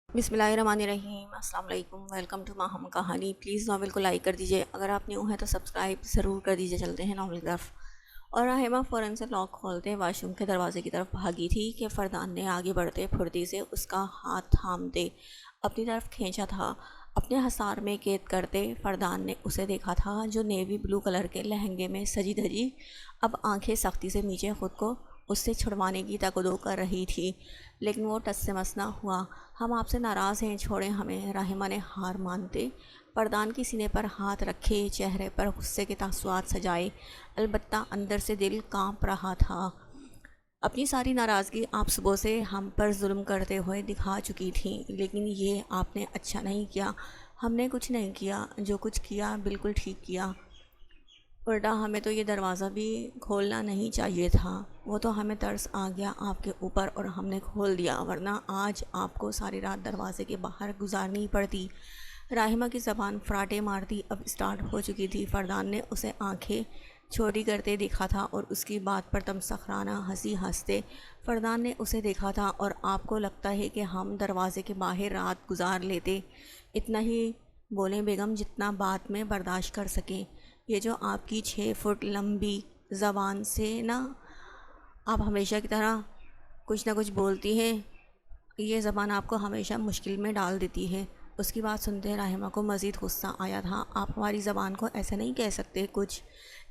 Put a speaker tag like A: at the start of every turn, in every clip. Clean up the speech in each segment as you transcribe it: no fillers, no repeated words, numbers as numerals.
A: بسم اللہ الرحمن الرحیم۔ السلام علیکم، ویلکم ٹو ماہم کہانی۔ پلیز ناول کو لائک کر دیجئے، اگر آپ نیو ہیں تو سبسکرائب ضرور کر دیجئے۔ چلتے ہیں ناول کی طرف۔ اور راہمہ فوراً سے لاک کھولتے واش روم کے دروازے کی طرف بھاگی تھی کہ فردان نے آگے بڑھتے پھرتی سے اس کا ہاتھ تھامتے اپنی طرف کھینچا تھا۔ اپنے حصار میں قید کرتے فردان نے اسے دیکھا تھا، جو نیوی بلو کلر کے لہنگے میں سجی دھجی اب آنکھیں سختی سے نیچے خود کو اس سے چھڑوانے کی تکدو کر رہی تھی، لیکن وہ ٹس سے مس نہ ہوا۔ ہم آپ سے ناراض ہیں، چھوڑیں ہمیں، راہمہ نے ہار مانتے فردان کی سینے پر ہاتھ رکھے، چہرے پر غصے کے تاثرات سجائے، البتہ اندر سے دل کانپ رہا تھا۔ اپنی ساری ناراضگی آپ صبح سے ہم پر ظلم کرتے ہوئے دکھا چکی تھیں، لیکن یہ آپ نے اچھا نہیں کیا۔ ہم نے کچھ نہیں کیا، جو کچھ کیا بالکل ٹھیک کیا۔ الٹا ہمیں تو یہ دروازہ بھی کھولنا نہیں چاہیے تھا۔ وہ تو ہمیں ترس آ گیا آپ کے اوپر اور ہم نے کھول دیا، ورنہ آج آپ کو ساری رات دروازے کے باہر گزارنی پڑتی۔ راہمہ کی زبان فراٹے مارتی اب سٹارٹ ہو چکی تھی۔ فردان نے اسے آنکھیں چھوٹی کرتے دیکھا تھا اور اس کی بات پر تمسخرانہ ہنسی ہنستے فردان نے اسے دیکھا تھا۔ اور آپ کو لگتا ہے کہ ہم دروازے کے باہر رات گزار لیتے؟ اتنا ہی بولیں بیگم جتنا بات میں برداشت کر سکیں۔ یہ جو آپ کی 6 فٹ لمبی زبان سے نا، آپ ہمیشہ کی طرح کچھ نہ کچھ بولتی ہیں، یہ زبان آپ کو ہمیشہ مشکل میں ڈال دیتی ہے۔ اس کی بات سنتے راہمہ کو مزید غصہ آیا تھا۔ آپ ہماری زبان کو ایسے نہیں کہہ سکتے کچھ،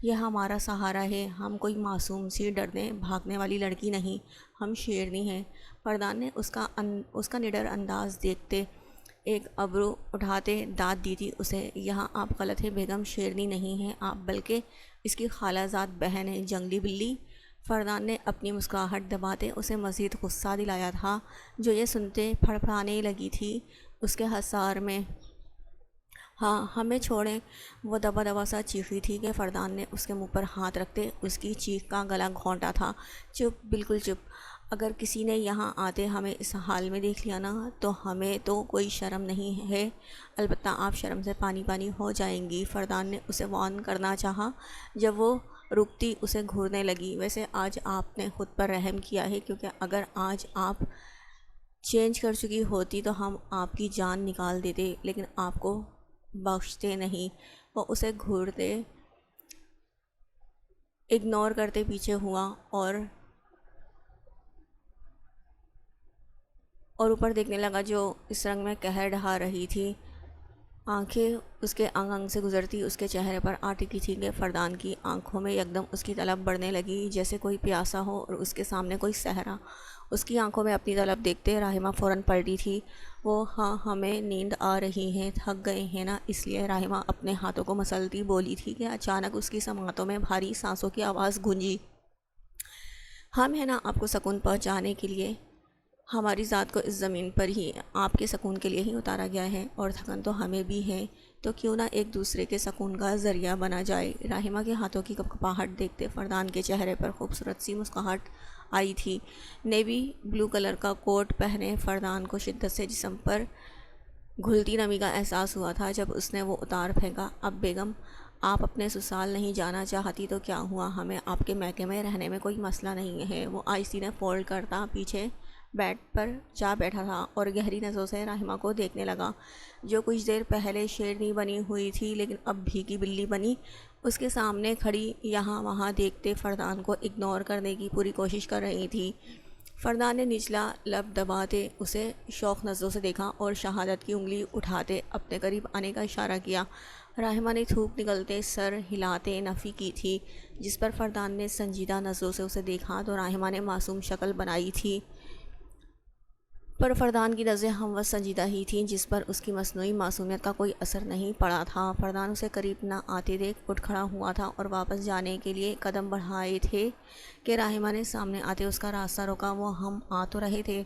A: یہ ہمارا سہارا ہے، ہم کوئی معصوم سی ڈرنے بھاگنے والی لڑکی نہیں، ہم شیرنی ہیں۔ فردان نے اس کا نڈر انداز دیکھتے ایک ابرو اٹھاتے داد دی تھی اسے۔ یہاں آپ غلط ہیں بیگم، شیرنی نہیں ہیں آپ، بلکہ اس کی خالہ زاد بہن ہے، جنگلی بلی۔ فردان نے اپنی مسکراہٹ دباتے اسے مزید غصہ دلایا تھا، جو یہ سنتے پھڑپڑانے لگی تھی اس کے حصار میں۔ ہاں ہمیں چھوڑیں، وہ دبا دبا سا چیخی تھی کہ فردان نے اس کے منہ پر ہاتھ رکھتے اس کی چیخ کا گلا گھونٹا تھا۔ چپ، بالکل چپ۔ اگر کسی نے یہاں آتے ہمیں اس حال میں دیکھ لیا نا، تو ہمیں تو کوئی شرم نہیں ہے، البتہ آپ شرم سے پانی پانی ہو جائیں گی۔ فردان نے اسے وارن کرنا چاہا، جب وہ رکتی اسے گھورنے لگی۔ ویسے آج آپ نے خود پر رحم کیا ہے، کیونکہ اگر آج آپ چینج کر چکی ہوتی تو ہم آپ کی جان نکال دیتے، لیکن آپ کو بخشتے نہیں۔ وہ اسے گھورتے اگنور کرتے پیچھے ہوا اور اوپر دیکھنے لگا، جو اس رنگ میں قہر ڈھا رہی تھی۔ آنکھیں اس کے انگ انگ سے گزرتی اس کے چہرے پر آ ٹکی تھی کہ فردان کی آنکھوں میں یکدم اس کی طلب بڑھنے لگی، جیسے کوئی پیاسا ہو اور اس کے سامنے کوئی صحرا۔ اس کی آنکھوں میں اپنی طلب دیکھتے راہمہ فوراً پلٹی تھی۔ وہ ہاں ہمیں نیند آ رہی ہے، تھک گئے ہیں نا، اس لیے راہمہ اپنے ہاتھوں کو مسلتی بولی تھی کہ اچانک اس کی سماعتوں میں بھاری سانسوں کی آواز گونجی۔ ہم ہیں نا آپ کو سکون پہنچانے کے لیے، ہماری ذات کو اس زمین پر ہی آپ کے سکون کے لیے ہی اتارا گیا ہے، اور تھکن تو ہمیں بھی ہے، تو کیوں نہ ایک دوسرے کے سکون کا ذریعہ بنا جائے۔ راہمہ کے ہاتھوں کی کپکپاہٹ دیکھتے فردان کے چہرے پر خوبصورت سی مسکراہٹ آئی تھی۔ نیوی بلو کلر کا کوٹ پہنے فردان کو شدت سے جسم پر گھلتی نمی کا احساس ہوا تھا جب اس نے وہ اتار پھینکا۔ اب بیگم آپ اپنے سسرال نہیں جانا چاہتی تو کیا ہوا، ہمیں آپ کے میکے میں رہنے میں کوئی مسئلہ نہیں ہے۔ وہ آہستہ نے فولڈ کرتا پیچھے بیڈ پر جا بیٹھا تھا اور گہری نظروں سے راہمہ کو دیکھنے لگا، جو کچھ دیر پہلے شیرنی بنی ہوئی تھی لیکن اب بھیگی بلی بنی اس کے سامنے کھڑی یہاں وہاں دیکھتے فردان کو اگنور کرنے کی پوری کوشش کر رہی تھی۔ فردان نے نچلا لب دباتے اسے شوق نظروں سے دیکھا اور شہادت کی انگلی اٹھاتے اپنے قریب آنے کا اشارہ کیا۔ راہمہ نے تھوک نکلتے سر ہلاتے نفی کی تھی۔ جس پر فردان نے سنجیدہ نظروں سے اسے دیکھا تو راہمہ نے معصوم شکل بنائی تھی، پر فردان کی نظریں ہم وقت سنجیدہ ہی تھیں، جس پر اس کی مصنوعی معصومیت کا کوئی اثر نہیں پڑا تھا۔ فردان اسے قریب نہ آتے دیکھ اٹھ کھڑا ہوا تھا اور واپس جانے کے لیے قدم بڑھائے تھے کہ راہمہ نے سامنے آتے اس کا راستہ روکا۔ وہ ہم آ تو رہے تھے،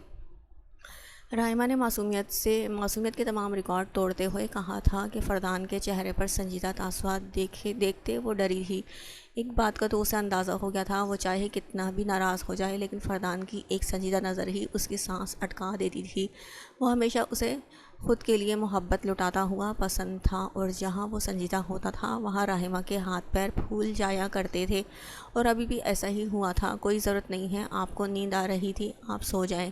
A: راہمہ نے معصومیت کے تمام ریکارڈ توڑتے ہوئے کہا تھا کہ فردان کے چہرے پر سنجیدہ تاثرات دیکھتے وہ ڈری تھی۔ ایک بات کا تو اسے اندازہ ہو گیا تھا، وہ چاہے کتنا بھی ناراض ہو جائے لیکن فردان کی ایک سنجیدہ نظر ہی اس کی سانس اٹکا دیتی تھی۔ وہ ہمیشہ اسے خود کے لیے محبت لٹاتا ہوا پسند تھا، اور جہاں وہ سنجیدہ ہوتا تھا وہاں رحمہ کے ہاتھ پیر پھول جایا کرتے تھے، اور ابھی بھی ایسا ہی ہوا تھا۔ کوئی ضرورت نہیں ہے، آپ کو نیند آ رہی تھی، آپ سو جائیں۔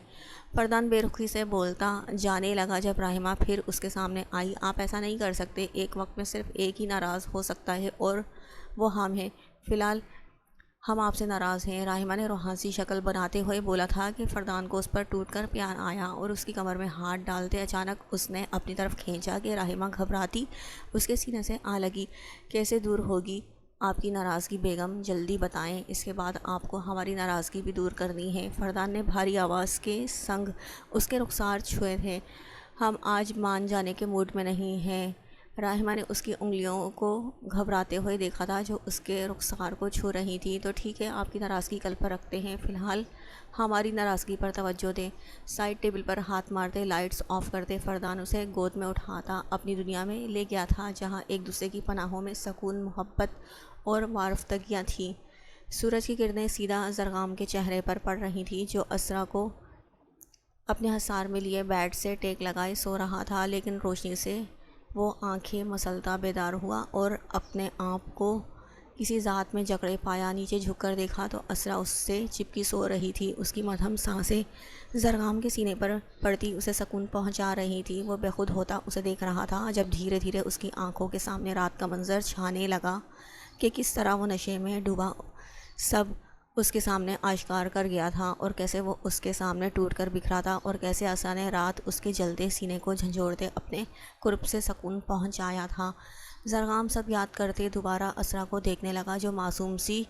A: فردان بے رخی سے بولتا جانے لگا جب رحمہ پھر اس کے سامنے آئی۔ آپ ایسا نہیں کر سکتے، ایک وقت میں صرف ایک ہی ناراض ہو سکتا ہے اور وہ ہم ہیں۔ فی الحال ہم آپ سے ناراض ہیں۔ رحمہ نے روحانسی شکل بناتے ہوئے بولا تھا کہ فردان کو اس پر ٹوٹ کر پیار آیا، اور اس کی کمر میں ہاتھ ڈالتے اچانک اس نے اپنی طرف کھینچا کہ رحمہ گھبراتی اس کے سینے سے آ لگی۔ کیسے دور ہوگی آپ کی ناراضگی بیگم، جلدی بتائیں، اس کے بعد آپ کو ہماری ناراضگی بھی دور کرنی ہے۔ فردان نے بھاری آواز کے سنگ اس کے رخسار چھوئے تھے۔ ہم آج مان جانے کے موڈ میں نہیں ہیں۔ رحمہ نے اس کی انگلیوں کو گھبراتے ہوئے دیکھا تھا جو اس کے رخسار کو چھو رہی تھی۔ تو ٹھیک ہے، آپ کی ناراضگی کل پر رکھتے ہیں، فی الحال ہماری ناراضگی پر توجہ دیں۔ سائڈ ٹیبل پر ہاتھ مارتے لائٹس آف کرتے فردان اسے گود میں اٹھاتا اپنی دنیا میں لے گیا تھا، جہاں ایک دوسرے کی پناہوں میں سکون، محبت اور وارفتگیاں تھیں۔ سورج کی کرنیں سیدھا زرغام کے چہرے پر پڑ رہی تھیں، جو اسرا کو اپنے حصار میں لیے بیڈ سے ٹیک لگائے سو رہا تھا، لیکن روشنی سے وہ آنکھیں مسلتا بیدار ہوا اور اپنے آپ کو کسی ذات میں جکڑے پایا۔ نیچے جھک کر دیکھا تو اسرا اس سے چپکی سو رہی تھی۔ اس کی مدھم سانسیں زرغام کے سینے پر پڑتی اسے سکون پہنچا رہی تھی۔ وہ بے خود ہوتا اسے دیکھ رہا تھا جب دھیرے دھیرے اس کی آنکھوں کے سامنے رات کا منظر چھانے لگا کہ کس طرح وہ نشے میں ڈوبا سب اس کے سامنے آشکار کر گیا تھا، اور کیسے وہ اس کے سامنے ٹوٹ کر بکھرا تھا، اور کیسے اسرا نے رات اس کے جلتے سینے کو جھنجھوڑتے اپنے قرب سے سکون پہنچایا تھا۔ زرغام سب یاد کرتے دوبارہ اسرا کو دیکھنے لگا جو معصوم سی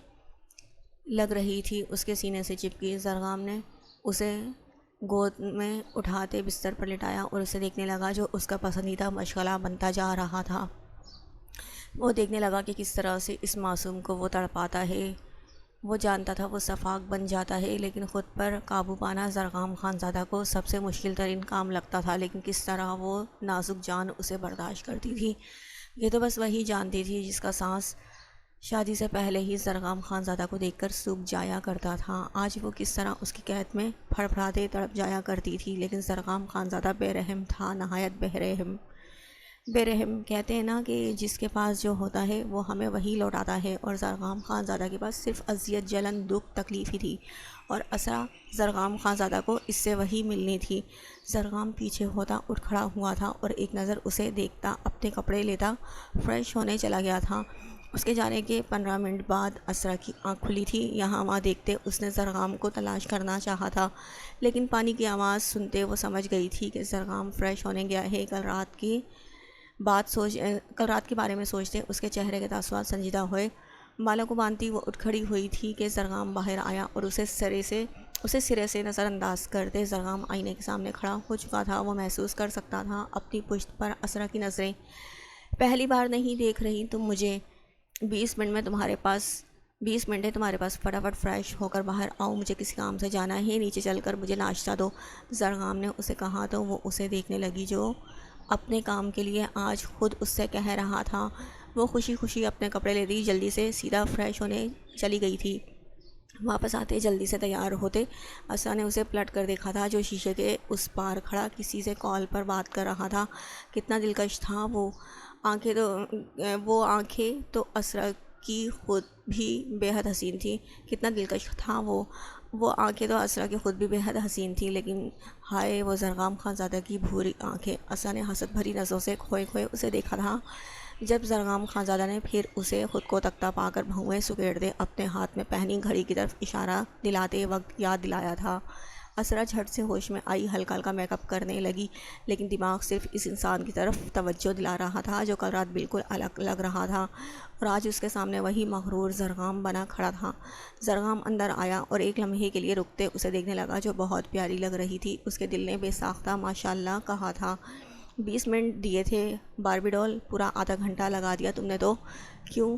A: لگ رہی تھی، اس کے سینے سے چپکی۔ زرغام نے اسے گود میں اٹھاتے بستر پر لٹایا اور اسے دیکھنے لگا جو اس کا پسندیدہ مشغلہ بنتا جا رہا تھا۔ وہ دیکھنے لگا کہ کس طرح سے اس معصوم کو وہ تڑپاتا ہے۔ وہ جانتا تھا وہ صفاق بن جاتا ہے، لیکن خود پر قابو پانا زرغام خانزادہ کو سب سے مشکل ترین کام لگتا تھا۔ لیکن کس طرح وہ نازک جان اسے برداشت کرتی تھی، یہ تو بس وہی جانتی تھی جس کا سانس شادی سے پہلے ہی زرغام خانزادہ کو دیکھ کر سوکھ جایا کرتا تھا۔ آج وہ کس طرح اس کی قید میں پھڑ پھڑاتے تڑپ جایا کرتی تھی، لیکن زرغام خانزادہ بے رحم تھا، نہایت بے رحم کہتے ہیں نا کہ جس کے پاس جو ہوتا ہے وہ ہمیں وہی لوٹاتا ہے، اور زرغام خانزادہ کے پاس صرف اذیت، جلن، دکھ، تکلیف ہی تھی، اور اسرا زرغام خانزادہ کو اس سے وہی ملنی تھی۔ زرغام پیچھے ہوتا اٹھ کھڑا ہوا تھا اور ایک نظر اسے دیکھتا اپنے کپڑے لیتا فریش ہونے چلا گیا تھا۔ اس کے جانے کے 15 منٹ بعد اسرا کی آنکھ کھلی تھی۔ یہاں وہاں دیکھتے اس نے زرغام کو تلاش کرنا چاہا تھا، لیکن پانی کی آواز سنتے وہ سمجھ گئی تھی کہ زرغام فریش ہونے گیا ہے۔ کل رات کے بارے میں سوچتے اس کے چہرے کے تاثرات سنجیدہ ہوئے۔ بالوں کو باندھتی وہ اٹھ کھڑی ہوئی تھی کہ زرغام باہر آیا اور اسے سرے سے نظر انداز کرتے زرغام آئینے کے سامنے کھڑا ہو چکا تھا۔ وہ محسوس کر سکتا تھا اپنی پشت پر اسرا کی نظریں۔ پہلی بار نہیں دیکھ رہی تم مجھے، 20 منٹ ہے تمہارے پاس، فٹافٹ فریش ہو کر باہر آؤ، مجھے کسی کام سے جانا ہے، نیچے چل کر مجھے ناشتہ دو۔ زرغام نے اسے کہا تو وہ اسے دیکھنے لگی جو اپنے کام کے لیے آج خود اس سے کہہ رہا تھا۔ وہ خوشی خوشی اپنے کپڑے لیتی جلدی سے سیدھا فریش ہونے چلی گئی تھی۔ واپس آتے جلدی سے تیار ہوتے اسرا نے اسے پلٹ کر دیکھا تھا جو شیشے کے اس پار کھڑا کسی سے کال پر بات کر رہا تھا۔ کتنا دلکش تھا وہ آنکھیں تو اسرا کی خود بھی بے حد حسین تھی۔ کتنا دلکش تھا وہ آنکھیں تو اسرا کی خود بھی بے حد حسین تھی، لیکن ہائے وہ زرغام خانزادہ کی بھوری آنکھیں۔ اسرا نے حسد بھری نظروں سے کھوئے اسے دیکھا تھا جب زرغام خانزادہ نے پھر اسے خود کو تکتا پا کر بھنویں سکیڑتے اپنے ہاتھ میں پہنی گھڑی کی طرف اشارہ دلاتے وقت یاد دلایا تھا۔ اسرا جھٹ سے ہوش میں آئی، ہلکا ہلکا میک اپ کرنے لگی، لیکن دماغ صرف اس انسان کی طرف توجہ دلا رہا تھا جو کل رات بالکل الگ لگ رہا تھا، اور آج اس کے سامنے وہی مغرور زرغام بنا کھڑا تھا۔ زرغام اندر آیا اور ایک لمحے کے لیے رکتے اسے دیکھنے لگا جو بہت پیاری لگ رہی تھی۔ اس کے دل نے بے ساختہ ماشاءاللہ کہا تھا۔ 20 منٹ دیے تھے باربی ڈول، پورا آدھا گھنٹہ لگا دیا تم نے تو کیوں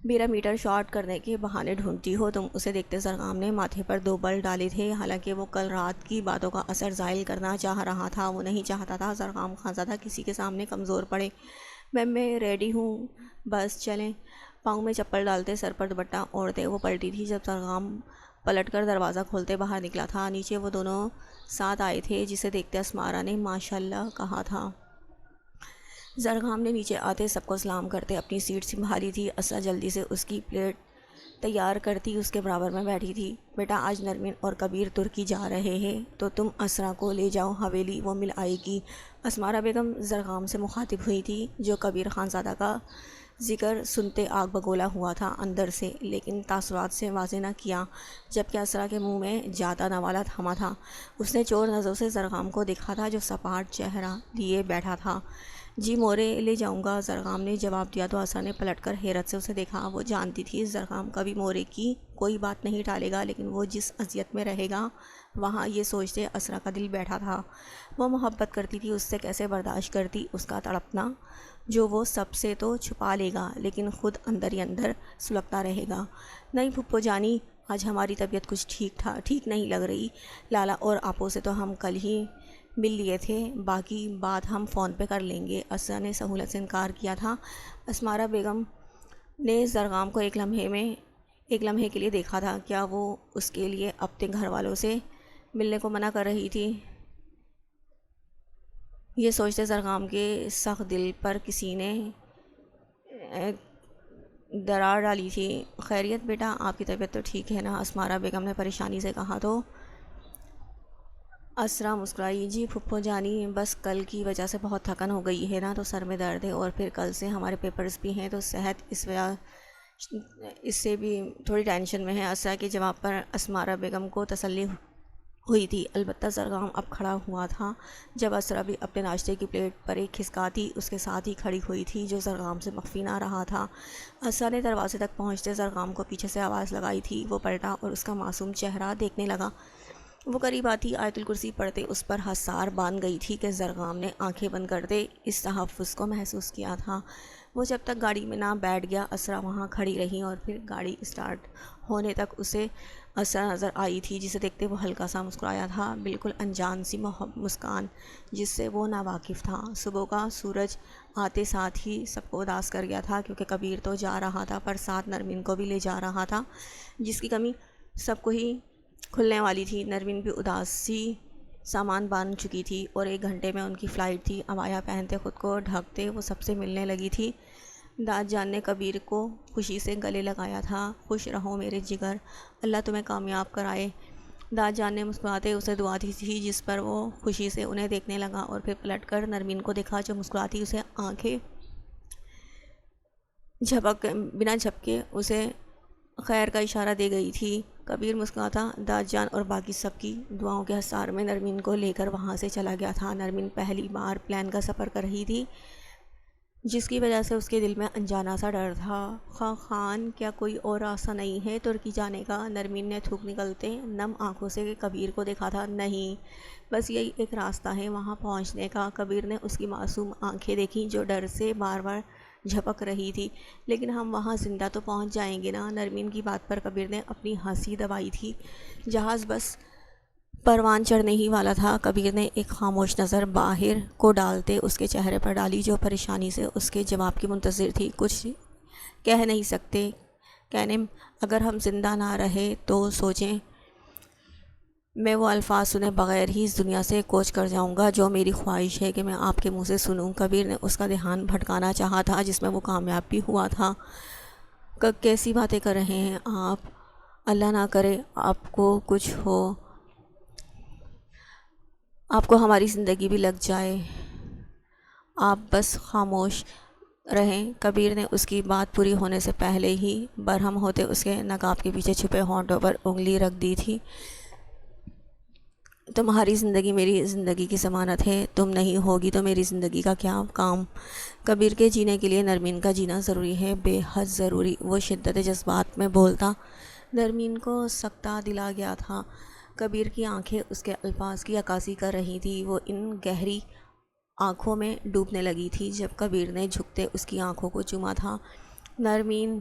A: میرا میٹر شارٹ کرنے کے بہانے ڈھونڈتی ہو تم؟ اسے دیکھتے زرغام نے ماتھے پر 2 بل ڈالے تھے، حالانکہ وہ کل رات کی باتوں کا اثر زائل کرنا چاہ رہا تھا۔ وہ نہیں چاہتا تھا زرغام خانزادہ کسی کے سامنے کمزور پڑے۔ میں ریڈی ہوں، بس چلیں۔ پاؤں میں چپل ڈالتے سر پر دوپٹہ اوڑھتے وہ پلٹی تھی جب زرغام پلٹ کر دروازہ کھولتے باہر نکلا تھا۔ نیچے وہ دونوں ساتھ آئے تھے، جسے دیکھتے اسمارا نے ماشاءاللہ کہا تھا۔ زرغام نے نیچے آتے سب کو سلام کرتے اپنی سیٹ سنبھالی تھی۔ اسرا جلدی سے اس کی پلیٹ تیار کرتی اس کے برابر میں بیٹھی تھی۔ بیٹا آج نرمین اور کبیر ترکی جا رہے ہیں تو تم اسرا کو لے جاؤ حویلی، وہ مل آئے گی۔ اسمارا بیگم زرغام سے مخاطب ہوئی تھی، جو کبیر خانزادہ کا ذکر سنتے آگ بگولا ہوا تھا اندر سے، لیکن تاثرات سے واضح نہ کیا، جبکہ اسرا کے منہ میں جاتا نوالا تھما تھا۔ اس نے چور نظروں سے زرغام کو دیکھا تھا، جو سپاٹ چہرہ لیے بیٹھا تھا۔ جی مورے لے جاؤں گا، زرغام نے جواب دیا تو اسرا نے پلٹ کر حیرت سے اسے دیکھا۔ وہ جانتی تھی زرغام کبھی مورے کی کوئی بات نہیں ٹالے گا، لیکن وہ جس اذیت میں رہے گا وہاں یہ سوچتے اسرا کا دل بیٹھا تھا۔ وہ محبت کرتی تھی، اس سے کیسے برداشت کرتی اس کا تڑپنا، جو وہ سب سے تو چھپا لے گا لیکن خود اندر ہی اندر سلگتا رہے گا۔ نہیں پھپھو جانی، آج ہماری طبیعت کچھ ٹھیک نہیں لگ رہی۔ لالا اور آپو سے تو ہم کل ہی مل لیے تھے، باقی بات ہم فون پہ کر لیں گے۔ اسرا نے سہولت سے انکار کیا تھا۔ اسمارا بیگم نے زرغام کو ایک لمحے کے لیے دیکھا تھا۔ کیا وہ اس کے لیے اپنے گھر والوں سے ملنے کو منع کر رہی تھی؟ یہ سوچتے زرغام کے سخت دل پر کسی نے درار ڈالی تھی۔ خیریت بیٹا، آپ کی طبیعت تو ٹھیک ہے نا؟ اسمارا بیگم نے پریشانی سے کہا تو اسرا مسکرائی۔ جی پھپھو جانی، بس کل کی وجہ سے بہت تھکن ہو گئی ہے نا، تو سر میں درد ہے، اور پھر کل سے ہمارے پیپرز بھی ہیں، تو صحت اس سے بھی تھوڑی ٹینشن میں ہے۔ اسرا کے جواب پر اسمارا بیگم کو تسلی ہوئی تھی، البتہ زرغام اب کھڑا ہوا تھا۔ جب اسرا بھی اپنے ناشتے کی پلیٹ پر ایک کھسکاتی اس کے ساتھ ہی کھڑی ہوئی تھی، جو زرغام سے مخفی نہ رہا تھا۔ اسرا نے دروازے تک پہنچتے زرغام کو پیچھے سے آواز لگائی تھی۔ وہ پلٹا اور اس کا معصوم چہرہ دیکھنے لگا۔ وہ قریب آتی آیت الکرسی پڑھتے اس پر حصار باندھ گئی تھی کہ زرغام نے آنکھیں بند کرتے اس تحفظ کو محسوس کیا تھا۔ وہ جب تک گاڑی میں نہ بیٹھ گیا، اسرا وہاں کھڑی رہی، اور پھر گاڑی اسٹارٹ ہونے تک اسے اسرا نظر آئی تھی، جسے دیکھتے وہ ہلکا سا مسکرایا تھا، بالکل انجان سی مسکان جس سے وہ ناواقف تھا۔ صبح کا سورج آتے ساتھ ہی سب کو اداس کر گیا تھا، کیونکہ کبیر تو جا رہا تھا پر ساتھ نرمین کو بھی لے جا رہا تھا، جس کی کمی سب کو ہی کھلنے والی تھی۔ نرمین بھی اداسی سامان باندھ چکی تھی، اور 1 گھنٹے میں ان کی فلائٹ تھی۔ عبایا پہنتے خود کو ڈھکتے وہ سب سے ملنے لگی تھی۔ داد جان نے کبیر کو خوشی سے گلے لگایا تھا۔ خوش رہو میرے جگر، اللہ تمہیں کامیاب کرائے۔ داد جان نے مسکراتے اسے دعا دی تھی، جس پر وہ خوشی سے انہیں دیکھنے لگا، اور پھر پلٹ کر نرمین کو دیکھا، جو مسکراتی اسے آنکھیں بنا جھپکے اسے خیر کا اشارہ دے گئی تھی۔ کبیر مسکراتا داد جان اور باقی سب کی دعاؤں کے حصار میں نرمین کو لے کر وہاں سے چلا گیا تھا۔ نرمین پہلی بار پلین کا سفر کر رہی تھی، جس کی وجہ سے اس کے دل میں انجانا سا ڈر تھا۔ خان، کیا کوئی اور راستہ نہیں ہے ترکی جانے کا؟ نرمین نے تھوک نکلتے نم آنکھوں سے کبیر کو دیکھا تھا۔ نہیں، بس یہی ایک راستہ ہے وہاں پہنچنے کا۔ کبیر نے اس کی معصوم آنکھیں دیکھیں، جو ڈر سے بار بار جھپک رہی تھی۔ لیکن ہم وہاں زندہ تو پہنچ جائیں گے نا؟ نرمین کی بات پر کبیر نے اپنی ہنسی دبائی تھی۔ جہاز بس پروان چڑھنے ہی والا تھا۔ کبیر نے ایک خاموش نظر باہر کو ڈالتے اس کے چہرے پر ڈالی، جو پریشانی سے اس کے جواب کی منتظر تھی۔ کچھ کہہ نہیں سکتے کہنے، اگر ہم زندہ نہ رہے تو سوچیں، میں وہ الفاظ سنے بغیر ہی اس دنیا سے کوچ کر جاؤں گا، جو میری خواہش ہے کہ میں آپ کے منہ سے سنوں۔ کبیر نے اس کا دھیان بھٹکانا چاہا تھا، جس میں وہ کامیاب بھی ہوا تھا۔ کیسی باتیں کر رہے ہیں آپ؟ اللہ نہ کرے آپ کو کچھ ہو، آپ کو ہماری زندگی بھی لگ جائے، آپ بس خاموش رہیں۔ کبیر نے اس کی بات پوری ہونے سے پہلے ہی برہم ہوتے اس کے نقاب کے پیچھے چھپے ہونٹوں پر انگلی رکھ دی تھی۔ تمہاری زندگی میری زندگی کی ضمانت ہے، تم نہیں ہوگی تو میری زندگی کا کیا کام؟ کبیر کے جینے کے لیے نرمین کا جینا ضروری ہے، بے حد ضروری۔ وہ شدت جذبات میں بولتا نرمین کو سکتہ دلا گیا تھا۔ کبیر کی آنکھیں اس کے الفاظ کی عکاسی کر رہی تھی، وہ ان گہری آنکھوں میں ڈوبنے لگی تھی۔ جب کبیر نے جھکتے اس کی آنکھوں کو چوما تھا، نرمین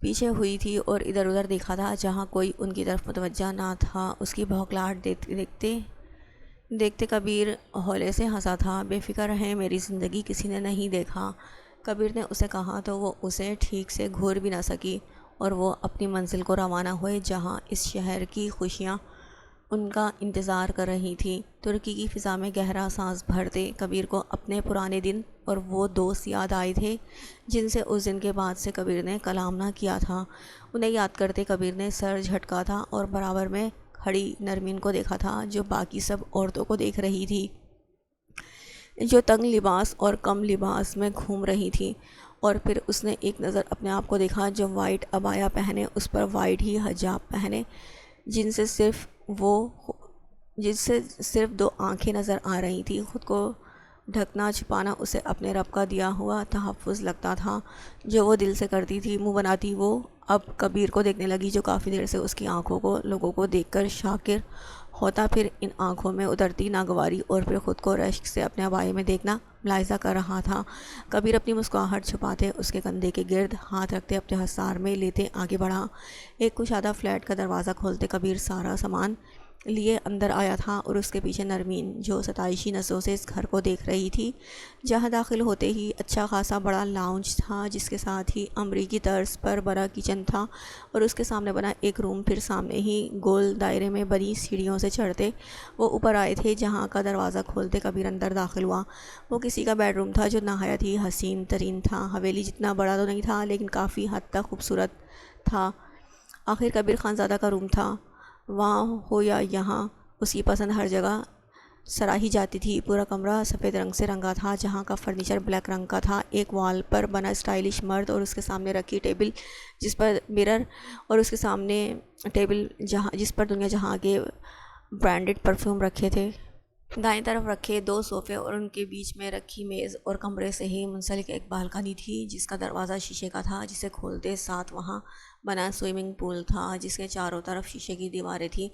A: پیچھے ہوئی تھی اور ادھر ادھر دیکھا تھا، جہاں کوئی ان کی طرف متوجہ نہ تھا۔ اس کی بھوکلاہٹ دیکھتے کبیر ہولے سے ہنسا تھا۔ بے فکر رہیں، میری زندگی کسی نے نہیں دیکھا، کبیر نے اسے کہا تو وہ اسے ٹھیک سے گھور بھی نہ سکی، اور وہ اپنی منزل کو روانہ ہوئے جہاں اس شہر کی خوشیاں ان کا انتظار کر رہی تھیں۔ ترکی کی فضا میں گہرا سانس بھرتے کبیر کو اپنے پرانے دن اور وہ دوست یاد آئے تھے جن سے اس دن کے بعد سے کبیر نے کلام نہ کیا تھا۔ انہیں یاد کرتے کبیر نے سر جھٹکا تھا اور برابر میں کھڑی نرمین کو دیکھا تھا جو باقی سب عورتوں کو دیکھ رہی تھی، جو تنگ لباس اور کم لباس میں گھوم رہی تھی۔ اور پھر اس نے ایک نظر اپنے آپ کو دیکھا جو وائٹ عبایا پہنے، اس پر وائٹ ہی حجاب پہنے، جن سے صرف دو آنکھیں نظر آ رہی تھی۔ خود کو ڈھکنا چھپانا اسے اپنے رب کا دیا ہوا تحفظ لگتا تھا جو وہ دل سے کرتی تھی۔ منہ بناتی وہ اب کبیر کو دیکھنے لگی جو کافی دیر سے اس کی آنکھوں کو لوگوں کو دیکھ کر شاکر ہوتا، پھر ان آنکھوں میں اترتی ناگواری اور پھر خود کو رشک سے اپنے عبائے میں دیکھنا ملاحظہ کر رہا تھا۔ کبیر اپنی مسکراہٹ چھپاتے اس کے کندھے کے گرد ہاتھ رکھتے اپنے حصار میں لیتے آگے بڑھا۔ ایک کشادہ فلیٹ کا دروازہ کھولتے کبیر سارا سامان لیے اندر آیا تھا اور اس کے پیچھے نرمین جو ستائشی نظروں سے اس گھر کو دیکھ رہی تھی، جہاں داخل ہوتے ہی اچھا خاصا بڑا لاؤنج تھا جس کے ساتھ ہی امریکی طرز پر بڑا کچن تھا اور اس کے سامنے بنا ایک روم، پھر سامنے ہی گول دائرے میں بنی سیڑھیوں سے چڑھتے وہ اوپر آئے تھے جہاں کا دروازہ کھولتے کبیر اندر داخل ہوا۔ وہ کسی کا بیڈ روم تھا جو نہایت ہی حسین ترین تھا، حویلی جتنا بڑا تو نہیں تھا لیکن کافی حد تک خوبصورت تھا۔ آخر کبیر خانزادہ کا روم تھا، وہاں ہو یا یہاں اس کی پسند ہر جگہ سراہی جاتی تھی۔ پورا کمرہ سفید رنگ سے رنگا تھا جہاں کا فرنیچر بلیک رنگ کا تھا۔ ایک وال پر بنا اسٹائلش مرد اور اس کے سامنے رکھی ٹیبل جس پر مرر اور اس کے سامنے ٹیبل جس پر دنیا جہاں کے برانڈڈ پرفیوم رکھے تھے۔ دائیں طرف رکھے دو صوفے اور ان کے بیچ میں رکھی میز اور کمرے سے ہی منسلک ایک بالکنی تھی جس کا دروازہ شیشے کا تھا، جسے کھولتے ساتھ وہاں بنا سوئمنگ پول تھا جس کے چاروں طرف شیشے کی دیواریں تھیں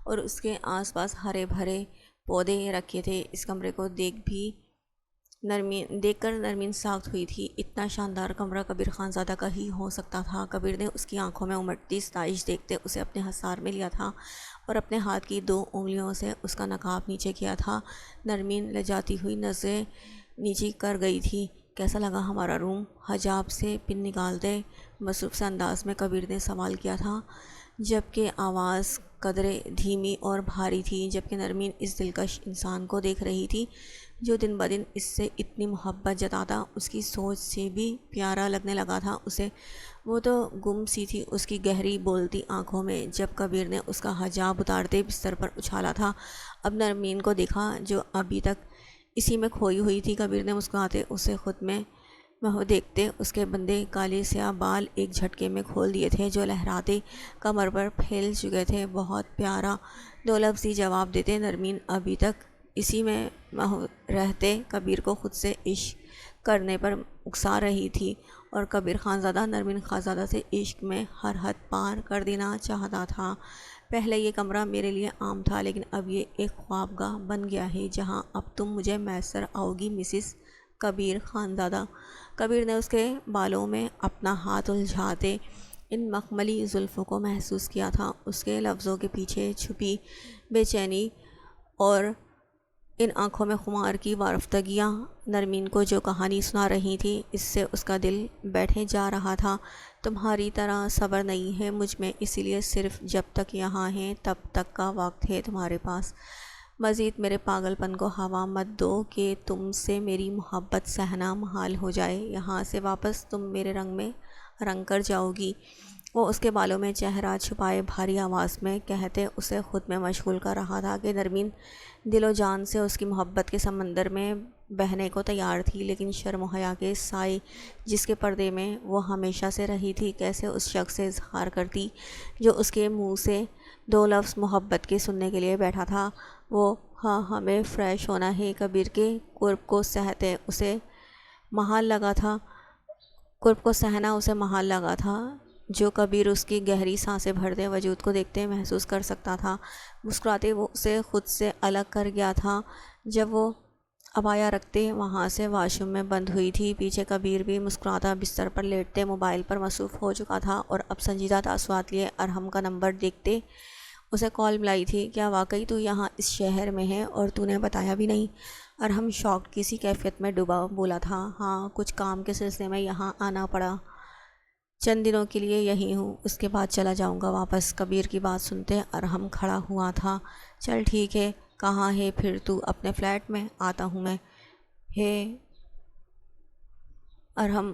A: اور اس کے آس پاس ہرے بھرے پودے رکھے تھے۔ اس کمرے کو دیکھ کر نرمین ساخت ہوئی تھی۔ اتنا شاندار کمرہ کبیر خانزادہ کا ہی ہو سکتا تھا۔ کبیر نے اس کی آنکھوں میں امٹتی ستائش دیکھتے اسے اپنے حصار میں لیا تھا اور اپنے ہاتھ کی دو انگلیوں سے اس کا نقاب نیچے کیا تھا۔ نرمین لجاتی ہوئی نظریں نیچی کر گئی تھی۔ کیسا لگا ہمارا روم؟ حجاب سے پن نکالتے مصروف سے انداز میں کبیر نے سوال کیا تھا، جبکہ آواز قدرے دھیمی اور بھاری تھی، جبکہ نرمین اس دلکش انسان کو دیکھ رہی تھی جو دن بدن اس سے اتنی محبت جتاتا اس کی سوچ سے بھی پیارا لگنے لگا تھا اسے۔ وہ تو گم سی تھی اس کی گہری بولتی آنکھوں میں جب کبیر نے اس کا حجاب اتارتے بستر پر اچھالا تھا۔ اب نرمین کو دیکھا جو ابھی تک اسی میں کھوئی ہوئی تھی۔ کبیر نے مسکراتے اسے خود میں دیکھتے اس کے بندے کالے سیاہ بال ایک جھٹکے میں کھول دیے تھے جو لہراتے کمر پر پھیل چکے تھے۔ بہت پیارا، دو لفظی جواب دیتے نرمین ابھی تک اسی میں رہتے کبیر کو خود سے عشق کرنے پر اکسا رہی تھی اور کبیر خانزادہ نرمین خانزادہ سے عشق میں ہر حد پار کر دینا چاہتا تھا۔ پہلے یہ کمرہ میرے لیے عام تھا لیکن اب یہ ایک خوابگاہ بن گیا ہے جہاں اب تم مجھے میسر آؤ گی مسز کبیر خانزادہ۔ کبیر نے اس کے بالوں میں اپنا ہاتھ الجھاتے ان مخملی زلفوں کو محسوس کیا تھا۔ اس کے لفظوں کے پیچھے چھپی بے چینی اور ان آنکھوں میں خمار کی وارفتگیاں نرمین کو جو کہانی سنا رہی تھی اس سے اس کا دل بیٹھے جا رہا تھا۔ تمہاری طرح صبر نہیں ہے مجھ میں، اسی لیے صرف جب تک یہاں ہیں تب تک کا وقت ہے تمہارے پاس۔ مزید میرے پاگل پن کو ہوا مت دو کہ تم سے میری محبت سہنا محال ہو جائے۔ یہاں سے واپس تم میرے رنگ میں رنگ کر جاؤ گی۔ وہ اس کے بالوں میں چہرہ چھپائے بھاری آواز میں کہتے اسے خود میں مشغول کر رہا تھا کہ نرمین دل و جان سے اس کی محبت کے سمندر میں بہنے کو تیار تھی، لیکن شرم و حیا کے سائے جس کے پردے میں وہ ہمیشہ سے رہی تھی کیسے اس شخص سے اظہار کرتی جو اس کے منہ سے دو لفظ محبت کے سننے کے لیے بیٹھا تھا۔ وہ ہاں ہمیں فریش ہونا ہے۔ کبیر کے قرب کو سہتے اسے محال لگا تھا جو کبیر اس کی گہری سانسیں بھرتے وجود کو دیکھتے محسوس کر سکتا تھا۔ مسکراتے وہ اسے خود سے الگ کر گیا تھا جب وہ عبایا رکھتے وہاں سے واش روم میں بند ہوئی تھی۔ پیچھے کبیر بھی مسکراتا بستر پر لیٹتے موبائل پر مصروف ہو چکا تھا اور اب سنجیدہ تاثرات لیے ارحم کا نمبر دیکھتے اسے کال ملائی تھی۔ کیا واقعی تو یہاں اس شہر میں ہے اور تو نے بتایا بھی نہیں؟ ارحم شاکڈ کسی کیفیت میں ڈوبا بولا تھا۔ ہاں کچھ کام کے سلسلے میں یہاں آنا پڑا۔ چند دنوں کے لیے یہیں ہوں، اس کے بعد چلا جاؤں گا واپس۔ کبیر کی بات سنتے ارحم کھڑا ہوا تھا۔ چل ٹھیک ہے، کہاں ہے پھر تو؟ اپنے فلیٹ میں آتا ہوں میں۔ ہے ارحم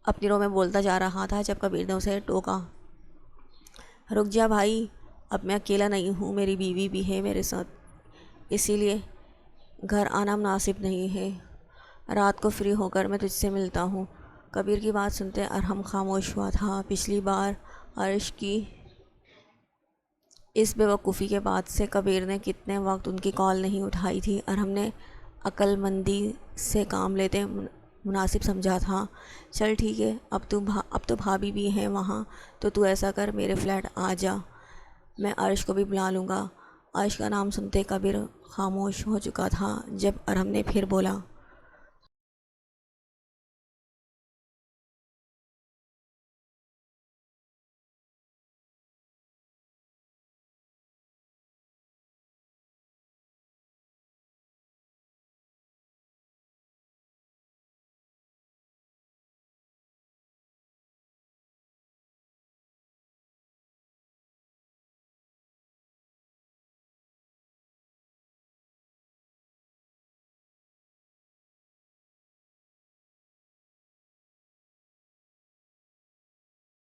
A: اپنی رو میں بولتا جا رہا تھا جب کبیر نے اسے ٹوکا۔ رک جا بھائی، اب میں اکیلا نہیں ہوں، میری بیوی بھی ہے میرے ساتھ، اسی لیے گھر آنا مناسب نہیں ہے۔ رات کو فری ہو کر میں تجھ سے ملتا ہوں۔ کبیر کی بات سنتے ارحم خاموش ہوا تھا۔ پچھلی بار عرش کی اس بے وقوفی کے بعد سے کبیر نے کتنے وقت ان کی کال نہیں اٹھائی تھی۔ ارحم نے عقل مندی سے کام لیتے مناسب سمجھا تھا۔ چل ٹھیک ہے، اب تو بھابھی بھی ہیں وہاں، تو ایسا کر میرے فلیٹ آ جا، میں عرش کو بھی بلا لوں گا۔ عرش کا نام سنتے کبیر خاموش ہو چکا تھا۔ جب ارحم نے پھر بولا،